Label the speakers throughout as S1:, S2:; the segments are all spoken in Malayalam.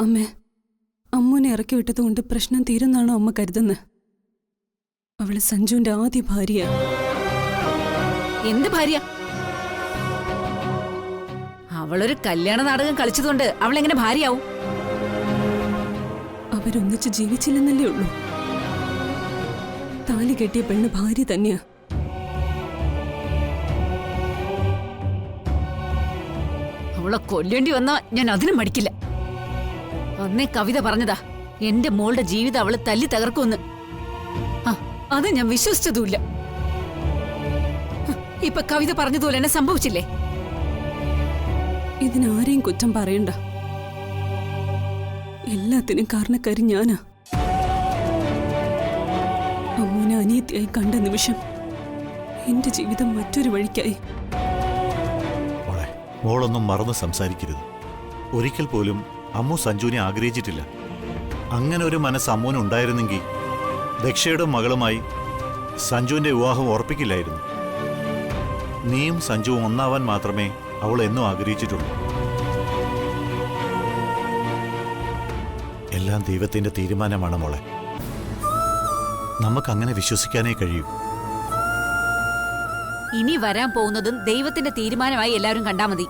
S1: അമ്മേ, അമ്മൂനെ ഇറക്കി വിട്ടതുകൊണ്ട് പ്രശ്നം തീരുന്നാണോ അമ്മ കരുതുന്നത്? അവള് സഞ്ജുവിന്റെ ആദ്യ ഭാര്യ.
S2: എന്ത് ഭാര്യ? അവളൊരു കല്യാണ നാടകം കളിച്ചതുകൊണ്ട് അവളെങ്ങനെ ഭാര്യയാവും?
S1: അവരൊന്നിച്ച് ജീവിച്ചില്ലെന്നല്ലേ ഉള്ളൂ. താലി കെട്ടിയ പെണ്ണ് ഭാര്യ തന്നെയാ.
S2: അവളെ കൊല്ലേണ്ടി വന്നാ ഞാൻ അതിനും മടിക്കില്ല. അന്നേ കവിത പറഞ്ഞതാ എന്റെ മോളുടെ ജീവിതം അവള് തല്ലി തകർക്കുമെന്ന്. അത് ഞാൻ വിശ്വസിച്ചതുമില്ല. ഇപ്പൊ കവിത പറഞ്ഞതുപോലെ എന്നെ സംഭവിച്ചില്ലേ?
S1: ഇതിനാരെയും കുറ്റം പറയണ്ട. എല്ലാത്തിനും കാരണക്കാരി ഞാനാ. അമ്മൂനെ അനിയത്തിയായി കണ്ട നിമിഷം എന്റെ ജീവിതം മറ്റൊരു വഴിക്കായി.
S3: മോളൊന്നും മറന്ന് സംസാരിക്കരുത്. ഒരിക്കൽ പോലും അമ്മു സഞ്ജുവിനെ ആഗ്രഹിച്ചിട്ടില്ല. അങ്ങനെ ഒരു മനസ്സ് അമ്മുവിന് ഉണ്ടായിരുന്നെങ്കിൽ ദക്ഷയുടെ മകളുമായി സഞ്ജുവിന്റെ വിവാഹം ഉറപ്പിക്കില്ലായിരുന്നു. നീയും സഞ്ജുവും ഒന്നാവാൻ മാത്രമേ അവൾ എന്നും ആഗ്രഹിച്ചിട്ടുള്ളൂ. എല്ലാം ദൈവത്തിന്റെ തീരുമാനമാണ് മോളെ. നമുക്കങ്ങനെ വിശ്വസിക്കാനേ കഴിയൂ.
S2: ഇനി വരാൻ പോകുന്നതും ദൈവത്തിന്റെ തീരുമാനമായി എല്ലാവരും കണ്ടാ മതി.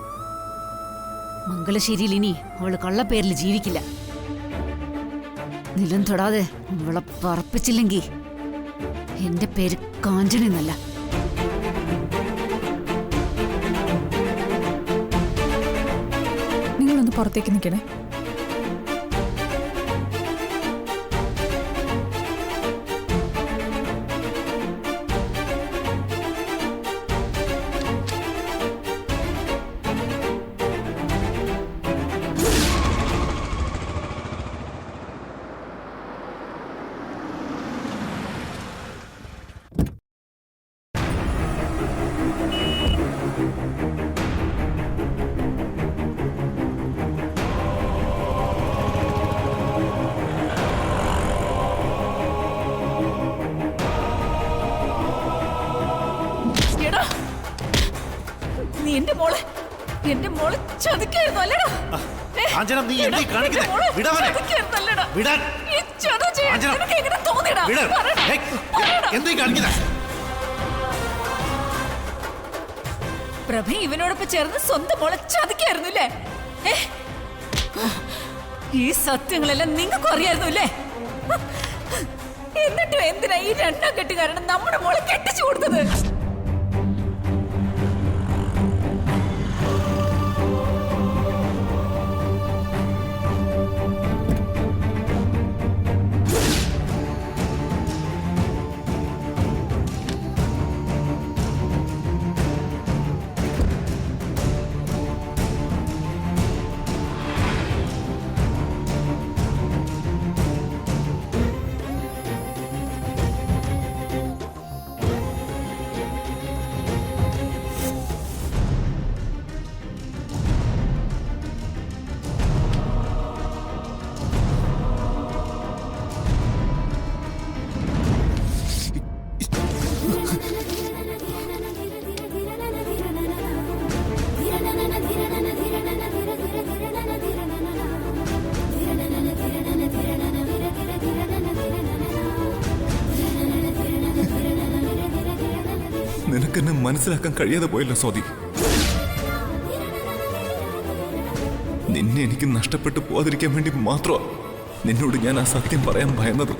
S2: മംഗലശ്ശേരിയിൽ ഇനി അവള് കള്ളപ്പേരിൽ ജീവിക്കില്ല. നിലം തൊടാതെ അവളെ പറപ്പിച്ചില്ലെങ്കിൽ എന്റെ പേര് കാഞ്ചന എന്നല്ല.
S4: നിങ്ങളൊന്ന് പുറത്തേക്ക് നിൽക്കണേ.
S2: നീ എന്റെ മോളെ ചതിക്കായിരുന്നു അല്ലേടാ?
S3: നീ എന്തീ കാണിക്കുന്നെ? വിടവനെ. വിടാൻ. എന്തീ കാണിക്കുന്നെ?
S2: പ്രഭ ഇവനോടൊപ്പം ചേർന്ന് സ്വന്തം മോളെ ചതിക്കായിരുന്നു അല്ലേ? ഈ സത്യങ്ങളെല്ലാം നിങ്ങൾക്ക് അറിയായിരുന്നു അല്ലേ? എന്നിട്ടും എന്തിനാ ഈ രണ്ടാം കെട്ടുകാരന് നമ്മുടെ മോളെ കെട്ടിച്ചു കൊടുത്തത്?
S5: നിനക്കെന്നെ മനസ്സിലാക്കാൻ കഴിയാതെ പോയല്ലോ സ്വാതി. നിന്നെ എനിക്ക് നഷ്ടപ്പെട്ടു പോകാതിരിക്കാൻ വേണ്ടി മാത്രമാണ് നിന്നോട് ഞാൻ ആ സത്യം പറയാൻ ഭയന്നത്.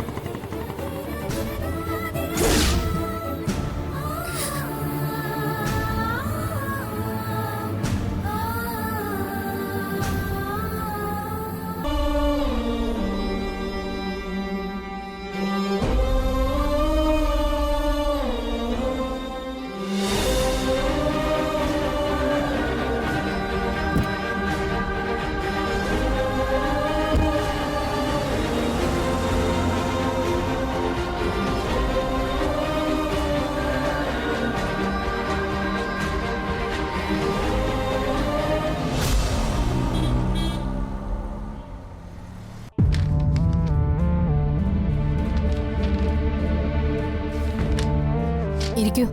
S4: ഇരിക്കൂ.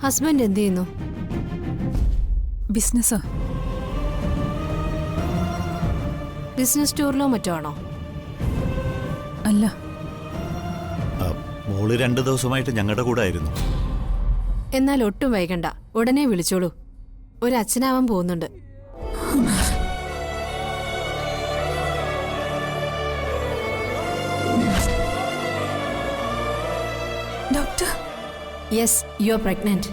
S6: ഹസ്ബൻഡ് എന്ത് ചെയ്യുന്നു?
S4: ബിസിനസ്സാ.
S6: ബിസിനസ് ടൂറിലോ മറ്റോ ആണോ?
S4: അല്ല,
S3: മോള് 2 ദിവസമായിട്ട് ഞങ്ങളുടെ കൂടെ ആയിരുന്നു.
S6: എന്നാൽ ഒട്ടും വൈകണ്ട, ഉടനെ വിളിച്ചോളൂ. ഒരു അച്ഛനാവാൻ പോകുന്നുണ്ട്.
S4: Doctor.
S6: Yes, you are pregnant.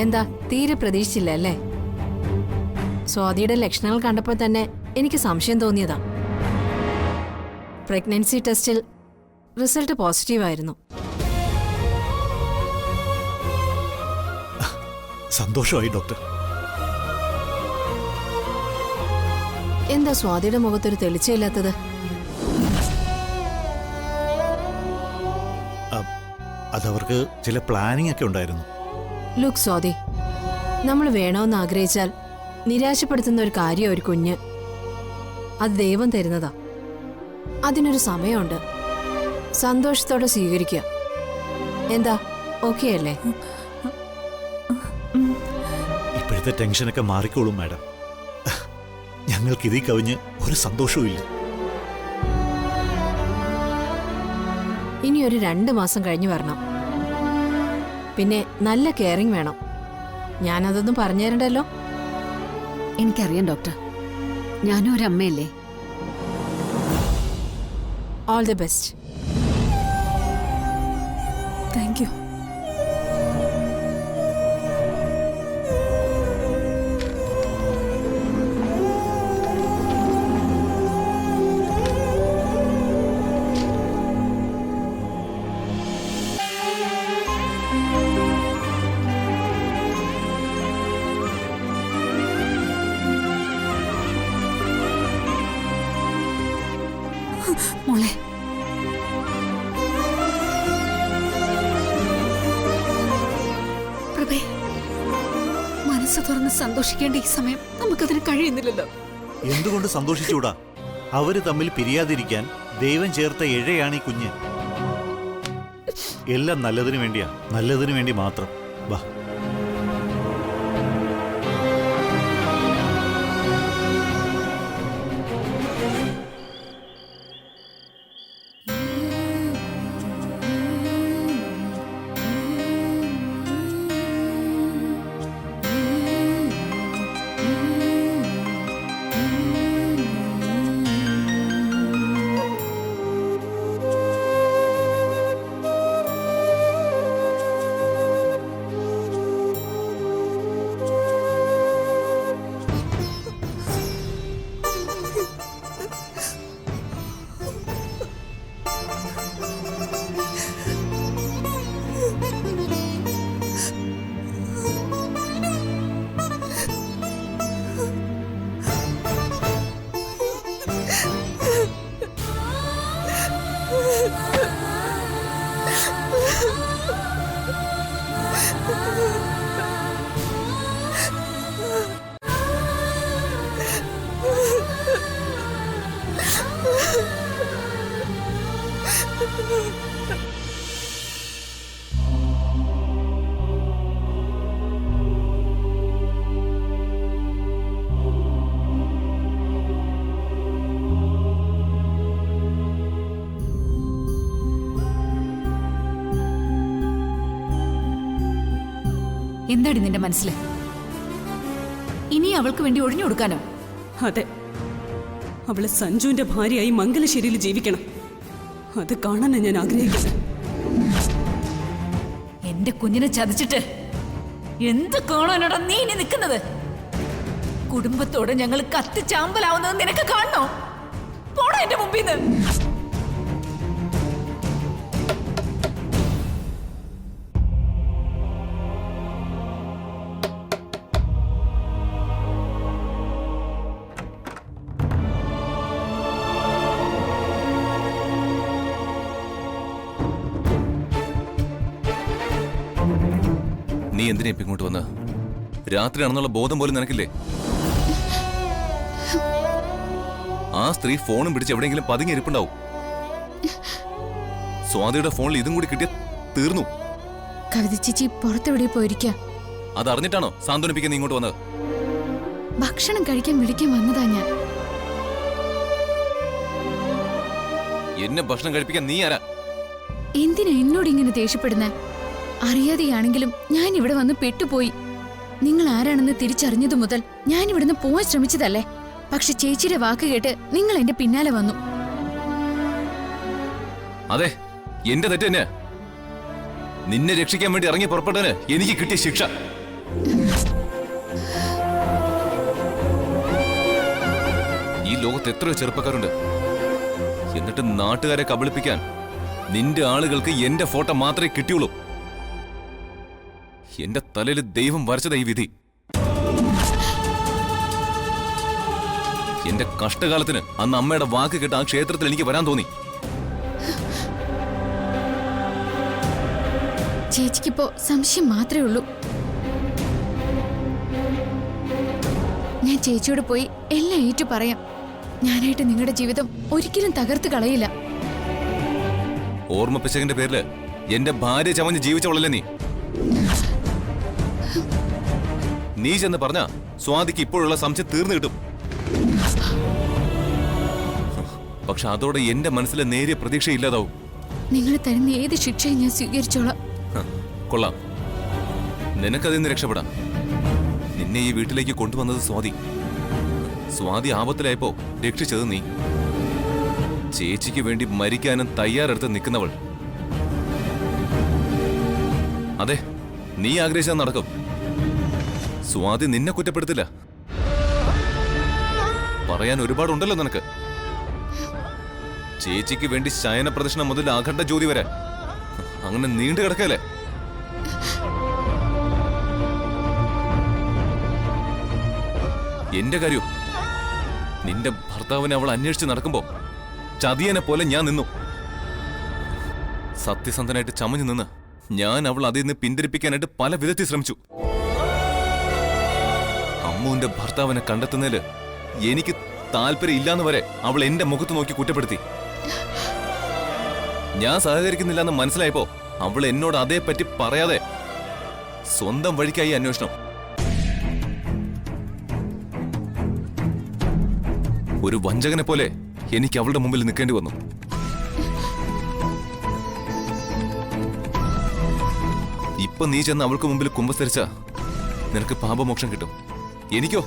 S6: എന്താ, തീരെ പ്രതീക്ഷിച്ചില്ല അല്ലേ? സ്വാതിയുടെ ലക്ഷണങ്ങൾ കണ്ടപ്പോൾ തന്നെ എനിക്ക് സംശയം തോന്നിയതാ. പ്രഗ്നൻസി ടെസ്റ്റിൽ റിസൾട്ട് പോസിറ്റീവായിരുന്നു.
S3: സന്തോഷമായി ഡോക്ടർ.
S6: എന്താ സ്വാതിയുടെ മുഖത്തൊരു തെളിച്ചമില്ലാത്തത്?
S3: അതവർക്ക് ചില പ്ലാനിംഗ് ഒക്കെ ഉണ്ടായിരുന്നു.
S6: ലുക്ക് സ്വാതി, നമ്മൾ വേണമെന്ന് ആഗ്രഹിച്ചാൽ നിരാശപ്പെടുത്തുന്ന ഒരു കാര്യം ഒരു കുഞ്ഞ്. അത് ദൈവം തരുന്നതാ. അതിനൊരു സമയമുണ്ട്. സന്തോഷത്തോടെ സ്വീകരിക്കുക. എന്താ, ഓക്കെ അല്ലേ?
S3: ഇപ്പോഴത്തെ ടെൻഷനൊക്കെ മാറിക്കോളും മാഡം. ഞങ്ങൾക്കിതീ കവിഞ്ഞ് ഒരു സന്തോഷവും ഇല്ല.
S6: ഇനി ഒരു 2 മാസം കഴിഞ്ഞു വരണം. പിന്നെ നല്ല കെയറിങ് വേണം. ഞാനതൊന്നും പറഞ്ഞു തരണ്ടല്ലോ.
S2: എനിക്കറിയാം ഡോക്ടർ, ഞാനും ഒരു അമ്മയല്ലേ.
S6: All the best.
S4: Thank you.
S2: മോളെ, പ്രഭേ, മനസ്സ് തുറന്ന് സന്തോഷിക്കേണ്ട ഈ സമയം നമുക്കതിന് കഴിയുന്നില്ലല്ലോ.
S3: എന്തുകൊണ്ട് സന്തോഷിച്ചൂടാ? അവര് തമ്മിൽ പിരിയാതിരിക്കാൻ ദൈവം ചേർത്ത ഇഴയാണ് ഈ കുഞ്ഞ്. എല്ലാം നല്ലതിനു വേണ്ടിയാ, നല്ലതിനു വേണ്ടി മാത്രം. വാ.
S2: എന്താടി നിന്റെ മനസ്സിൽ? ഇനി അവൾക്ക് വേണ്ടി ഒഴിഞ്ഞു കൊടുക്കാനോ?
S1: അതെ, അവള് സഞ്ജുവിന്റെ ഭാര്യയായി മംഗലശ്ശേരിയിൽ ജീവിക്കണം. അത് കാണാനാണ് ഞാൻ ആഗ്രഹിക്കുന്നത്.
S2: എന്റെ കുഞ്ഞിനെ ചതിച്ചിട്ട് എന്ത് കാണാനാടാ നീ ഇനി നിൽക്കുന്നത്? കുടുംബത്തോടെ ഞങ്ങൾ കത്തിച്ചാമ്പലാവുന്നത് നിനക്ക് കാണണോ? പോടാ എന്റെ മുമ്പിൽ നിന്ന്.
S5: നീ എന്തിനാ ഇപ്പൊ ഇങ്ങോട്ട് വന്ന? രാത്രിയാണെന്നുള്ള ബോധം പോലും നിനക്കില്ലേ? ആ സ്ത്രീ ഫോണും പിടിച്ച് എവിടെയെങ്കിലും പതുങ്ങി ഇരിപ്പുണ്ടാവും. സ്വാതിയുടെ ഫോണിൽ ഇതും കൂടി കിട്ടിയ തീർന്നു.
S7: കവിത ചേച്ചി പുറത്തെവിടെ പോയിരിക്ക?
S5: അതറിഞ്ഞിട്ടാണോ സാന്ത്വനിപ്പിക്കാൻ നീ ഇങ്ങോട്ട് വന്നത്?
S7: ഭക്ഷണം കഴിക്കാൻ വിളിക്കാൻ വന്നതാ ഞാൻ.
S5: എന്നെ ഭക്ഷണം കഴിപ്പിക്കാൻ നീ ആരാ?
S7: എന്തിനാ എന്നോട് ഇങ്ങനെ ദേഷ്യപ്പെടുന്നേ? അറിയാതെയാണെങ്കിലും ഞാൻ ഇവിടെ വന്ന് പെട്ടുപോയി. നിങ്ങൾ ആരാണെന്ന് തിരിച്ചറിഞ്ഞതു മുതൽ ഞാൻ ഇവിടുന്ന് പോവാൻ ശ്രമിച്ചതല്ലേ. പക്ഷെ ചേച്ചിയുടെ വാക്ക് കേട്ട് നിങ്ങൾ എന്റെ പിന്നാലെ വന്നു.
S5: അതെ, എന്റെ തെറ്റ് തന്നെ. നിന്നെ രക്ഷിക്കാൻ വേണ്ടി ഇറങ്ങി പുറപ്പെട്ടതിന് എനിക്ക് കിട്ടിയ ശിക്ഷ. ഈ ലോകത്ത് എത്രയോ ചെറുപ്പക്കാരുണ്ട്. എന്നിട്ട് നാട്ടുകാരെ കബളിപ്പിക്കാൻ നിന്റെ ആളുകൾക്ക് എന്റെ ഫോട്ടോ മാത്രമേ കിട്ടിയുള്ളൂ. എന്റെ തലയിൽ ദൈവം വരച്ചതാ ഈ വിധി. എന്റെ കഷ്ടകാലത്തിന് അന്ന് അമ്മയുടെ വാക്ക് കേട്ട് ആ ക്ഷേത്രത്തിൽ എനിക്ക് വരാൻ തോന്നി.
S7: ചേച്ചിക്കിപ്പോ സംശയം മാത്രമേ ഉള്ളൂ. ഞാൻ ചേച്ചിയോട് പോയി എല്ലാം ഏറ്റു പറയാം. ഞാനായിട്ട് നിങ്ങളുടെ ജീവിതം ഒരിക്കലും തകർത്ത് കളയില്ല.
S5: ഓർമ്മപ്പിച്ചതിന്റെ പേരില് എന്റെ ഭാര്യ ചമഞ്ഞ് ജീവിച്ചവളല്ലേ നീ? നീ ചെന്ന് പറഞ്ഞ സ്വാതിക്ക് ഇപ്പോഴുള്ള സംശയം തീർന്നു കിട്ടും. പക്ഷെ അതോടെ എന്റെ മനസ്സിലെ നേരിയ പ്രതീക്ഷയില്ലാതാവും.
S7: നിങ്ങൾ തരുന്ന ഏത് ശിക്ഷയും ഞാൻ സ്വീകരിച്ചോളാം.
S5: കൊള്ളാം, നിനക്കതിൽ നിന്ന് രക്ഷപ്പെടാം. നിന്നെ ഈ വീട്ടിലേക്ക് കൊണ്ടുവന്നത് സ്വാതി. സ്വാതി ആപത്തിലായപ്പോ രക്ഷിച്ചത് നീ. ചേച്ചിക്ക് വേണ്ടി മരിക്കാനും തയ്യാറെടുത്ത് നിൽക്കുന്നവൾ. അതെ, നീ ആഗ്രഹിച്ചാൽ നടക്കും. സ്വാതി നിന്നെ കുറ്റപ്പെടുത്തില്ല. പറയാൻ ഒരുപാടുണ്ടല്ലോ നിനക്ക്. ചേച്ചിക്ക് വേണ്ടി ശയന പ്രദർശനം മുതൽ അഖണ്ഡ ജ്യോതി വരെ അങ്ങനെ നീണ്ടു കിടക്കല്ലേ. എന്റെ കാര്യം, നിന്റെ ഭർത്താവിനെ അവൾ അന്വേഷിച്ച് നടക്കുമ്പോ ചതിയനെ പോലെ ഞാൻ നിന്നു. സത്യസന്ധനായിട്ട് ചമഞ്ഞു നിന്ന് ഞാൻ അവൾ അതിൽ നിന്ന് പിന്തിരിപ്പിക്കാനായിട്ട് പല വിധത്തിൽ ശ്രമിച്ചു. അമ്മുവിന്റെ ഭർത്താവിനെ കണ്ടെത്തുന്നതില് എനിക്ക് താല്പര്യം ഇല്ലാന്ന് വരെ അവൾ എന്റെ മുഖത്ത് നോക്കി കുറ്റപ്പെടുത്തി. ഞാൻ സഹകരിക്കുന്നില്ലെന്ന് മനസ്സിലായപ്പോ അവൾ എന്നോട് അതേപ്പറ്റി പറയാതെ സ്വന്തം വഴിക്കായി അന്വേഷണം. ഒരു വഞ്ചകനെ പോലെ എനിക്ക് അവളുടെ മുമ്പിൽ നിൽക്കേണ്ടി വന്നു. ഇപ്പൊ നീ ചെന്ന് അവൾക്ക് മുമ്പിൽ കുമ്പസരിച്ച നിനക്ക് പാപമോക്ഷം കിട്ടും. എനിക്കോ?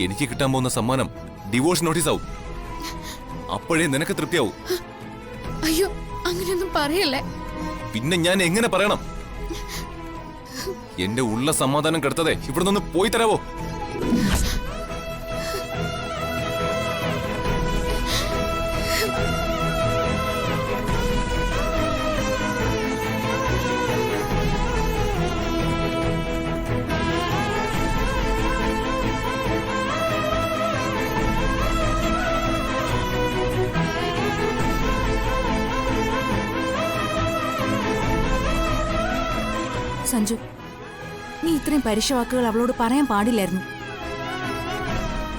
S5: എനിക്ക് കിട്ടാൻ പോകുന്ന സമ്മാനം ഡിവോഴ്സ് നോട്ടീസ് ആവും. അപ്പോഴേ നിനക്ക് തൃപ്തിയാവും.
S7: അയ്യോ, അങ്ങനെയൊന്നും പറയല്ലേ.
S5: പിന്നെ ഞാൻ എങ്ങനെ പറയണം? എന്റെ ഉള്ള സമാധാനം കെടുത്തതേ ഇവിടെ നിന്ന് പോയി തരാവോ?
S8: സഞ്ജു, നീ ഇത്രയും പരുഷവാക്കുകൾ അവളോട് പറയാൻ പാടില്ലായിരുന്നു.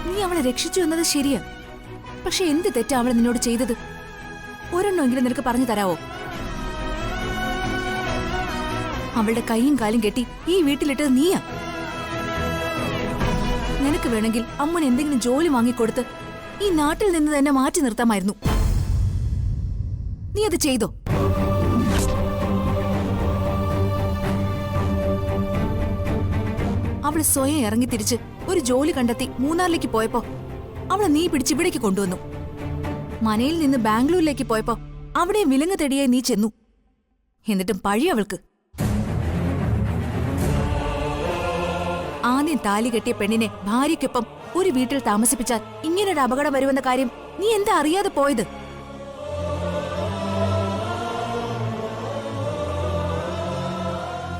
S8: നീ അവളെ രക്ഷിച്ചു എന്നത് ശരിയാ. പക്ഷെ എന്ത് തെറ്റാ അവൾ നിന്നോട് ചെയ്തത്? ഒരെണ്ണമെങ്കിലും നിനക്ക് പറഞ്ഞു തരാവോ? അവളുടെ കൈയും കാലും കെട്ടി ഈ വീട്ടിലിട്ടത് നീയാ. നിനക്ക് വേണമെങ്കിൽ അമ്മന് എന്തെങ്കിലും ജോലി വാങ്ങിക്കൊടുത്ത് ഈ നാട്ടിൽ നിന്ന് തന്നെ മാറ്റി നിർത്താമായിരുന്നു. നീ അത് ചെയ്തോ? അവള് സ്വയം ഇറങ്ങി തിരിച്ച് ഒരു ജോലി കണ്ടെത്തി മൂന്നാറിലേക്ക് പോയപ്പോ അവളെ നീ പിടിച്ച് ഇവിടേക്ക് കൊണ്ടുവന്നു. മനയിൽ നിന്ന് ബാംഗ്ലൂരിലേക്ക് പോയപ്പോ അവിടെ വിലങ്ങ് തെടിയായി നീ ചെന്നു. എന്നിട്ടും പഴി അവൾക്ക്. ആദ്യം താലി കെട്ടിയ പെണ്ണിനെ ഭാര്യയ്ക്കൊപ്പം ഒരു വീട്ടിൽ താമസിപ്പിച്ചാൽ ഇങ്ങനൊരു അപകടം വരുമെന്ന കാര്യം നീ എന്താ അറിയാതെ പോയത്?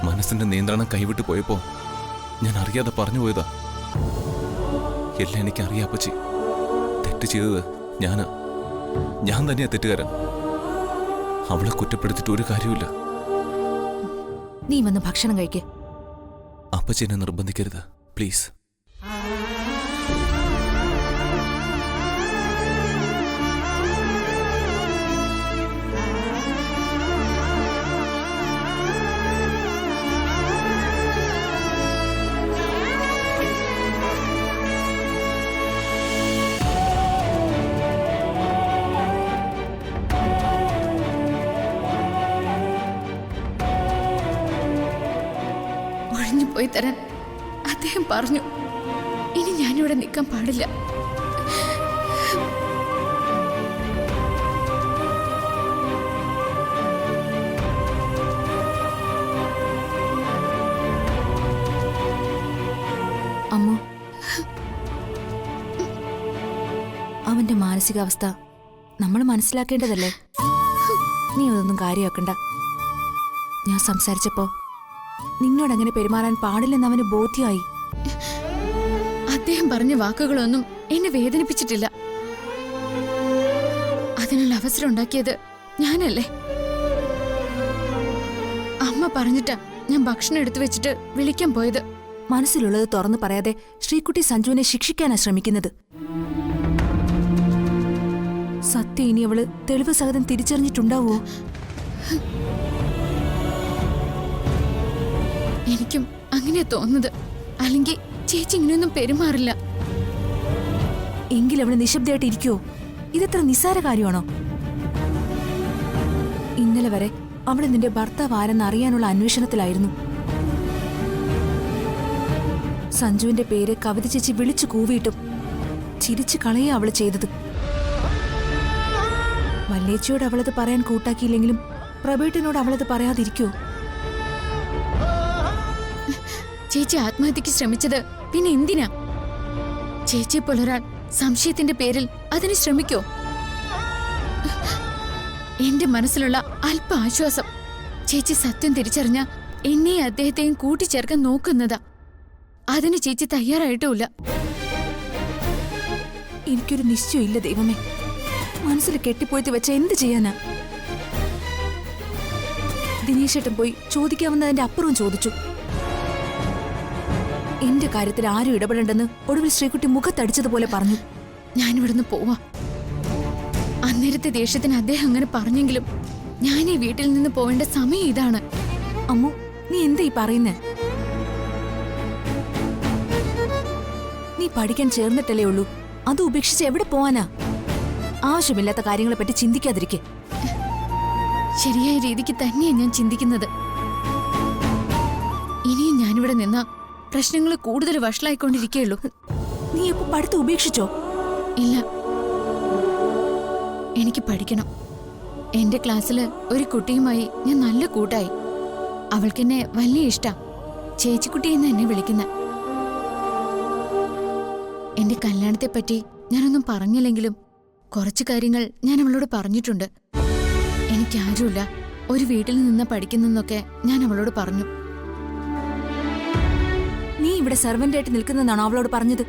S5: മനസ്സിന്റെ നിയന്ത്രണം കൈവിട്ടു പോയപ്പോ ഞാൻ അറിയാതെ പറഞ്ഞു പോയതാ. എല്ലാം എനിക്ക് അറിയാപ്പച്ചി. തെറ്റ് ചെയ്തത് ഞാൻ തന്നെയാ തെറ്റുകാരൻ. അവളെ കുറ്റപ്പെടുത്തിട്ട് ഒരു കാര്യമില്ല.
S8: നീ വന്ന് ഭക്ഷണം കഴിക്ക്.
S5: അപ്പച്ചി എന്നെ നിർബന്ധിക്കരുത് പ്ലീസ്.
S7: കൊണ്ടുപോയി തരാൻ അദ്ദേഹം പറഞ്ഞു. ഇനി ഞാനിവിടെ നിൽക്കാൻ പാടില്ല.
S8: അമ്മു, അവന്റെ മാനസികാവസ്ഥ നമ്മൾ മനസ്സിലാക്കേണ്ടതല്ലേ? നീ അതൊന്നും കാര്യമാക്കണ്ട. ഞാൻ സംസാരിച്ചപ്പോ നിന്നോടങ്ങനെ പെരുമാറാൻ പാടില്ലെന്ന് അവന് ബോധ്യമായി.
S7: അദ്ദേഹം പറഞ്ഞ വാക്കുകളൊന്നും എന്നെ വേദനിപ്പിച്ചിട്ടില്ല. അതിനുള്ള അവസരം ഉണ്ടാക്കിയത് ഞാനല്ലേ? അമ്മ പറഞ്ഞിട്ടാ ഞാൻ ഭക്ഷണം എടുത്തു വെച്ചിട്ട് വിളിക്കാൻ പോയത്.
S8: മനസ്സിലുള്ളത് തുറന്നു പറയാതെ ശ്രീകുട്ടി സഞ്ജുവിനെ ശിക്ഷിക്കാനാ ശ്രമിക്കുന്നത്. സത്യം ഇനി അവള് തെളിവ് സഹിതം തിരിച്ചറിഞ്ഞിട്ടുണ്ടാവോ?
S7: എനിക്കും അങ്ങനെയാ തോന്നുന്നത്. അല്ലെങ്കിൽ ചേച്ചി ഇങ്ങനെയൊന്നും പെരുമാറില്ല.
S8: എങ്കിൽ അവള് നിശബ്ദയായിട്ട് ഇരിക്കുവോ? ഇതെത്ര നിസ്സാര കാര്യമാണോ? ഇന്നലെ വരെ അവള് നിന്റെ ഭർത്താവ് ആരെന്ന് അറിയാനുള്ള അന്വേഷണത്തിലായിരുന്നു. സഞ്ജുവിന്റെ പേര് കവിത ചേച്ചി വിളിച്ചു കൂവിയിട്ടും ചിരിച്ചു കളയാ അവള് ചെയ്തത്. വല്ലേച്ചിയോട് അവളത് പറയാൻ കൂട്ടാക്കിയില്ലെങ്കിലും പ്രബേട്ടിനോട് അവളത് പറയാതിരിക്കോ?
S7: ചേച്ചി ആത്മഹത്യക്ക് ശ്രമിച്ചത് പിന്നെ എന്തിനാ? ചേച്ചിയെ പോലൊരാൾ സംശയത്തിന്റെ പേരിൽ അതിന് ശ്രമിക്കോ? എന്റെ മനസ്സിലുള്ള അല്പ ആശ്വാസം ചേച്ചി സത്യം തിരിച്ചറിഞ്ഞ എന്നെയും അദ്ദേഹത്തെയും കൂട്ടിച്ചേർക്കാൻ നോക്കുന്നതാ. അതിന് ചേച്ചി തയ്യാറായിട്ടുമില്ല.
S8: എനിക്കൊരു നിശ്ചയമില്ല ദൈവമേ. മനസ്സിൽ കെട്ടിപ്പോയിട്ട് വെച്ച എന്ത് ചെയ്യാനാ? ദിനേശേട്ടൻ പോയി ചോദിക്കാവുന്നതിന്റെ അപ്പുറവും ചോദിച്ചു. എന്റെ കാര്യത്തിൽ ആരും ഇടപെടണ്ടെന്ന് ഒടുവിൽ ശ്രീകുട്ടി മുഖത്തടിച്ചതുപോലെ പറഞ്ഞു.
S7: ഞാനിവിടുന്ന് പോവാ. അന്നേരത്തെ ദേഷ്യത്തിന് അദ്ദേഹം അങ്ങനെ പറഞ്ഞെങ്കിലും ഞാൻ ഈ വീട്ടിൽ നിന്ന് പോവേണ്ട സമയം ഇതാണ്.
S8: അമ്മു, നീ എന്താ ഈ പറയുന്നേ? നീ പഠിക്കാൻ ചേർന്നിട്ടല്ലേ ഉള്ളൂ. അത് ഉപേക്ഷിച്ച് എവിടെ പോവാനാ? ആവശ്യമില്ലാത്ത കാര്യങ്ങളെപ്പറ്റി ചിന്തിക്കാതിരിക്കെ.
S7: ശരിയായ രീതിക്ക് തന്നെയാണ് ഞാൻ ചിന്തിക്കുന്നത്. ഇനിയും ഞാനിവിടെ നിന്നാ പ്രശ്നങ്ങൾ കൂടുതൽ വഷളായിക്കൊണ്ടിരിക്കുകയുള്ളൂ.
S8: നീ ഇപ്പൊ പഠിത്തം ഉപേക്ഷിച്ചോ?
S7: ഇല്ല, എനിക്ക് പഠിക്കണം. എന്റെ ക്ലാസ്സിൽ ഒരു കുട്ടിയുമായി ഞാൻ നല്ല കൂട്ടായി. അവൾക്കെന്നെ വലിയ ഇഷ്ടാ. ചേച്ചിക്കുട്ടി എന്ന് എന്നെ വിളിക്കുന്ന. എന്റെ കല്യാണത്തെപ്പറ്റി ഞാനൊന്നും പറഞ്ഞില്ലെങ്കിലും കുറച്ച് കാര്യങ്ങൾ ഞാൻ അവളോട് പറഞ്ഞിട്ടുണ്ട്. എനിക്കാരുമില്ല, ഒരു വീട്ടിൽ നിന്ന് പഠിക്കുന്നെന്നൊക്കെ ഞാൻ അവളോട് പറഞ്ഞു.
S8: നീ ഇവിടെ സെർവന്റായിട്ട് നിൽക്കുന്നതാണോ അവളോട് പറഞ്ഞത്?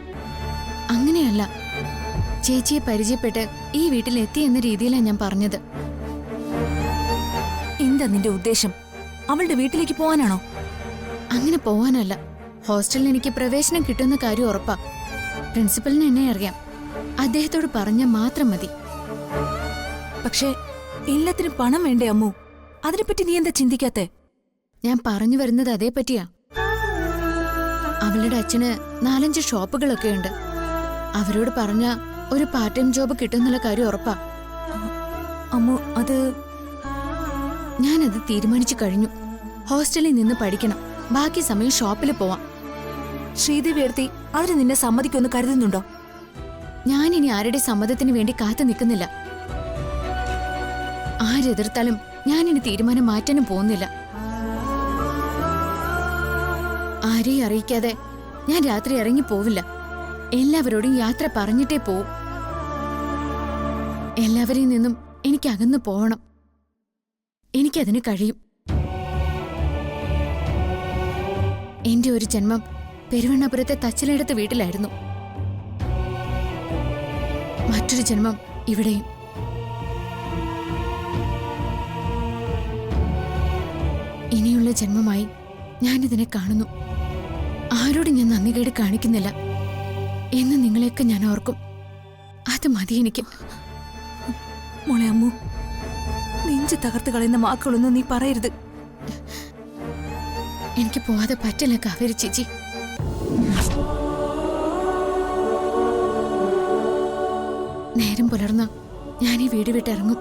S7: അങ്ങനെയല്ല, ചേച്ചിയെ പരിചയപ്പെട്ട് ഈ വീട്ടിൽ എത്തി എന്ന രീതിയിലാണ് ഞാൻ പറഞ്ഞത്.
S8: എന്താ നിന്റെ ഉദ്ദേശം? അവളുടെ വീട്ടിലേക്ക് പോവാനാണോ?
S7: അങ്ങനെ പോവാനല്ല. ഹോസ്റ്റലിൽ എനിക്ക് പ്രവേശനം കിട്ടുന്ന കാര്യം ഉറപ്പാ. പ്രിൻസിപ്പലിന് എന്നെ അറിയാം. അദ്ദേഹത്തോട് പറഞ്ഞാൽ മാത്രം മതി.
S8: പക്ഷേ എല്ലാത്തിനും പണം വേണ്ടേ അമ്മു? അതിനെപ്പറ്റി നീ എന്താ ചിന്തിക്കാത്തെ?
S7: ഞാൻ പറഞ്ഞു വരുന്നത് അതേപ്പറ്റിയാ. അവളുടെ അച്ഛന് 4-5 ഷോപ്പുകളൊക്കെ ഉണ്ട്. അവരോട് പറഞ്ഞ ഒരു പാർട്ട് ടൈം ജോബ് കിട്ടുന്നുള്ള കാര്യം ഉറപ്പാ.
S8: അമ്മു, അത്
S7: ഞാനത് തീരുമാനിച്ചു കഴിഞ്ഞു. ഹോസ്റ്റലിൽ നിന്ന് പഠിക്കണം, ബാക്കി സമയം ഷോപ്പിൽ പോവാം.
S8: ശ്രീദേവി എടുത്തി അതിന് നിന്നെ സമ്മതിക്കൊന്ന് കരുതുന്നുണ്ടോ?
S7: ഞാനിനി ആരുടെ സമ്മതത്തിന് വേണ്ടി കാത്തു നിൽക്കുന്നില്ല. ആരെതിർത്താലും ഞാനിനി തീരുമാനം മാറ്റാനും പോകുന്നില്ല. ആരെയും അറിയിക്കാതെ ഞാൻ രാത്രി ഇറങ്ങി പോവില്ല. എല്ലാവരോടും യാത്ര പറഞ്ഞിട്ടേ പോവും. എല്ലാവരിൽ നിന്നും എനിക്ക് അകന്നു പോവണം. എനിക്കതിന് കഴിയും. എന്റെ ഒരു ജന്മം പെരുവണ്ണാപുരത്തെ തച്ചിലെടുത്ത വീട്ടിലായിരുന്നു. മറ്റൊരു ജന്മം ഇവിടെയും. ഇനിയുള്ള ജന്മമായി ഞാനിതിനെ കാണുന്നു. ആരോടും ഞാൻ നന്ദികേട് കാണിക്കുന്നില്ല എന്ന് നിങ്ങളെയൊക്കെ ഞാൻ ഓർക്കും. അത് മതി എനിക്ക്.
S8: മോളെ അമ്മു, നെഞ്ച് തകർത്ത് കളയുന്ന വാക്കുകളൊന്നും നീ പറയരുത്.
S7: എനിക്ക് പോവാതെ പറ്റില്ല കാവേരി ചേച്ചി. നേരം പുലർന്ന ഞാൻ ഈ വീട് വിട്ടിറങ്ങും.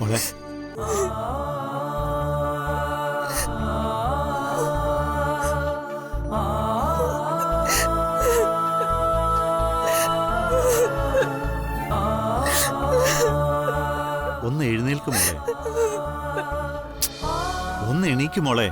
S3: മോളെ ഒന്ന് എഴുന്നേൽക്കും മോളെ, ഒന്ന് എണീക്കും മോളെ.